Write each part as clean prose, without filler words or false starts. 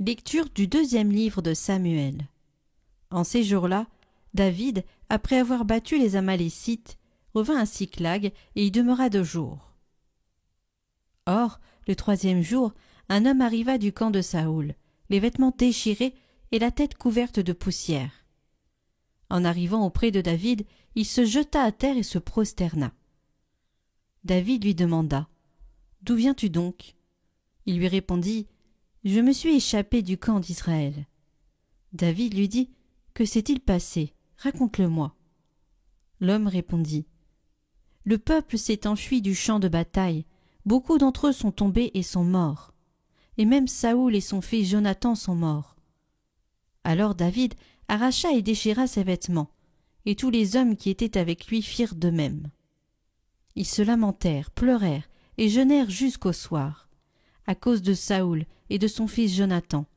Lecture du 2e livre de Samuel. En ces jours-là, David, après avoir battu les Amalécites, revint à Siclag et y demeura 2 jours. Or, le 3e jour, un homme arriva du camp de Saoul, les vêtements déchirés et la tête couverte de poussière. En arrivant auprès de David, il se jeta à terre et se prosterna. David lui demanda « D'où viens-tu donc ?» Il lui répondit « Je me suis échappé du camp d'Israël. » David lui dit « Que s'est-il passé? Raconte-le-moi. » L'homme répondit « Le peuple s'est enfui du champ de bataille, beaucoup d'entre eux sont tombés et sont morts, et même Saoul et son fils Jonathan sont morts. » Alors David arracha et déchira ses vêtements, et tous les hommes qui étaient avec lui firent de même. Ils se lamentèrent, pleurèrent et jeûnèrent jusqu'au soir, à cause de Saoul et de son fils Jonathan,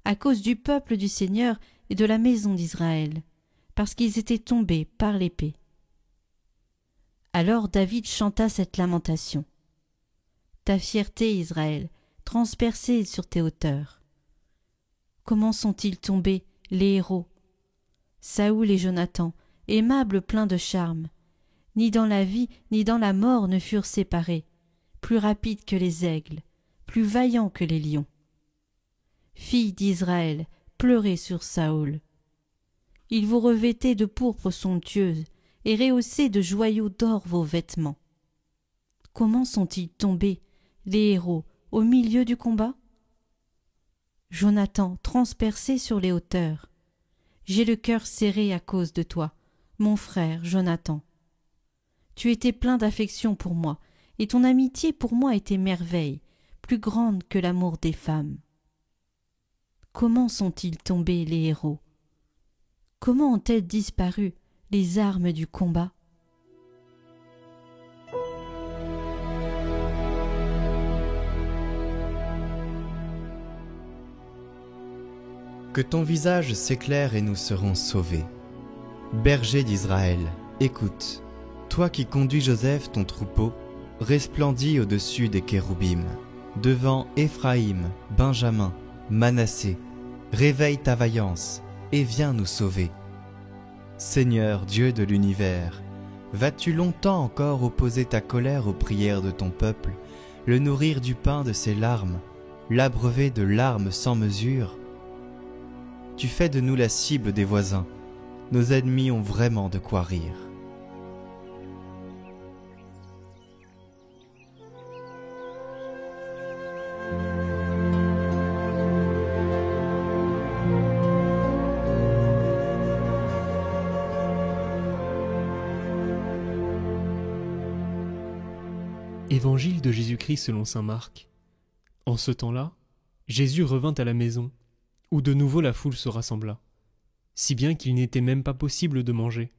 à cause du peuple du Seigneur et de la maison d'Israël, parce qu'ils étaient tombés par l'épée. Alors David chanta cette lamentation. Ta fierté, Israël, transpercée sur tes hauteurs. Comment sont-ils tombés, les héros? Saoul et Jonathan, aimables pleins de charme, ni dans la vie ni dans la mort ne furent séparés, plus rapides que les aigles, plus vaillants que les lions. Filles d'Israël, pleurez sur Saoul. Il vous revêtait de pourpre somptueuse et rehaussait de joyaux d'or vos vêtements. Comment sont-ils tombés, les héros, au milieu du combat? Jonathan, transpercé sur les hauteurs. J'ai le cœur serré à cause de toi, mon frère Jonathan. Tu étais plein d'affection pour moi, et ton amitié pour moi était merveille, plus grande que l'amour des femmes. Comment sont-ils tombés, les héros? Comment ont-elles disparu, les armes du combat? Que ton visage s'éclaire et nous serons sauvés. Berger d'Israël, écoute, toi qui conduis Joseph ton troupeau, resplendis au-dessus des kéroubim, devant Éphraïm, Benjamin, Manassé, réveille ta vaillance et viens nous sauver. Seigneur Dieu de l'univers, vas-tu longtemps encore opposer ta colère aux prières de ton peuple, le nourrir du pain de ses larmes, l'abreuver de larmes sans mesure? Tu fais de nous la cible des voisins, nos ennemis ont vraiment de quoi rire. Évangile de Jésus-Christ selon saint Marc. En ce temps-là, Jésus revint à la maison, où de nouveau la foule se rassembla, si bien qu'il n'était même pas possible de manger.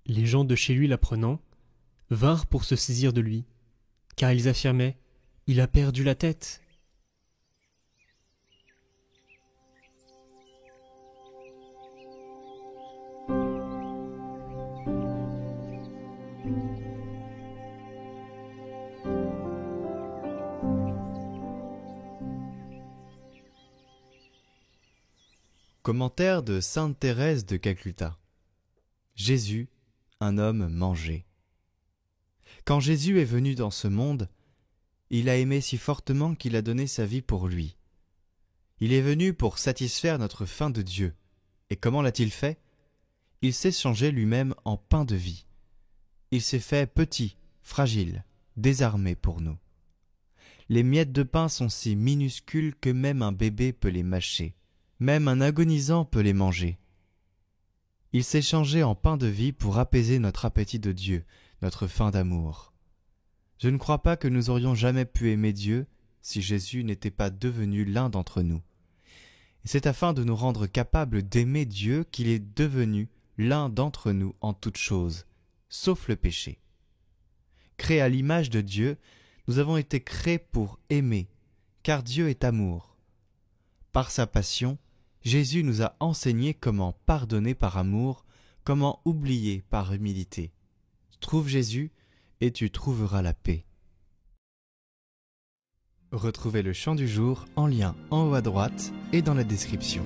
Les gens de chez lui l'apprenant, vinrent pour se saisir de lui, car ils affirmaient « Il a perdu la tête ». Commentaire de sainte Thérèse de Calcutta. Jésus, un homme mangé. Quand Jésus est venu dans ce monde, il a aimé si fortement qu'il a donné sa vie pour lui. Il est venu pour satisfaire notre faim de Dieu. Et comment l'a-t-il fait? Il s'est changé lui-même en pain de vie. Il s'est fait petit, fragile, désarmé pour nous. Les miettes de pain sont si minuscules que même un bébé peut les mâcher. Même un agonisant peut les manger. Il s'est changé en pain de vie pour apaiser notre appétit de Dieu, notre faim d'amour. Je ne crois pas que nous aurions jamais pu aimer Dieu si Jésus n'était pas devenu l'un d'entre nous. Et c'est afin de nous rendre capables d'aimer Dieu qu'il est devenu l'un d'entre nous en toutes choses, sauf le péché. Créés à l'image de Dieu, nous avons été créés pour aimer, car Dieu est amour. Par sa passion, Jésus nous a enseigné comment pardonner par amour, comment oublier par humilité. Trouve Jésus et tu trouveras la paix. Retrouvez le chant du jour en lien en haut à droite et dans la description.